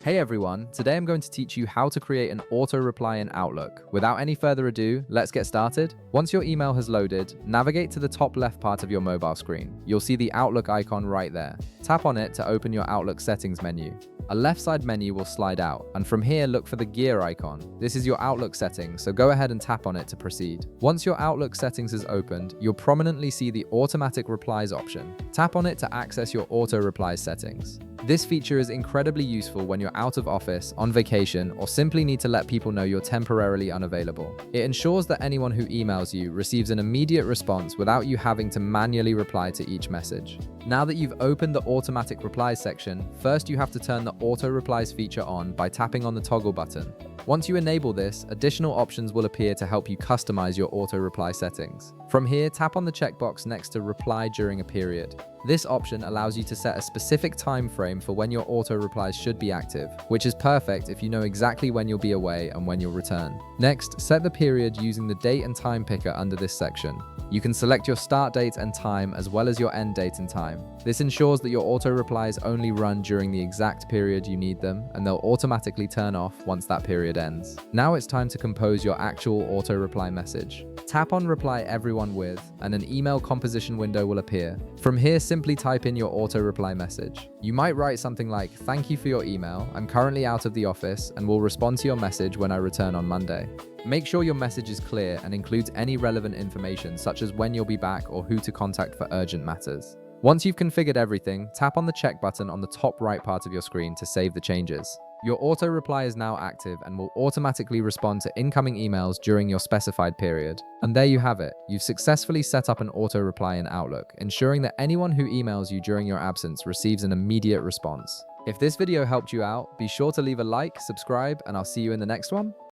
Hey everyone, today I'm going to teach you how to create an auto reply in Outlook. Without any further ado, let's get started. Once your email has loaded, navigate to the top left part of your mobile screen. You'll see the Outlook icon right there. Tap on it to open your Outlook settings menu. A left side menu will slide out, and from here look for the gear icon. This is your Outlook settings, so go ahead and tap on it to proceed. Once your Outlook settings is opened, you'll prominently see the automatic replies option. Tap on it to access your auto replies settings. This feature is incredibly useful when you're out of office, on vacation, or simply need to let people know you're temporarily unavailable. It ensures that anyone who emails you receives an immediate response without you having to manually reply to each message. Now that you've opened the automatic replies section, first you have to turn the auto replies feature on by tapping on the toggle button. Once you enable this, additional options will appear to help you customize your auto reply settings. From here, tap on the checkbox next to reply during a period. This option allows you to set a specific time frame for when your auto replies should be active, which is perfect if you know exactly when you'll be away and when you'll return. Next, set the period using the date and time picker under this section. You can select your start date and time as well as your end date and time. This ensures that your auto replies only run during the exact period you need them, and they'll automatically turn off once that period ends. Now it's time to compose your actual auto reply message. Tap on reply everyone with, and an email composition window will appear. From here, simply type in your auto reply message. You might write something like, "Thank you for your email. I'm currently out of the office and will respond to your message when I return on Monday." Make sure your message is clear and includes any relevant information such as when you'll be back or who to contact for urgent matters. Once you've configured everything, tap on the check button on the top right part of your screen to save the changes. Your auto reply is now active and will automatically respond to incoming emails during your specified period. And there you have it. You've successfully set up an auto reply in Outlook, ensuring that anyone who emails you during your absence receives an immediate response. If this video helped you out, be sure to leave a like, subscribe, and I'll see you in the next one.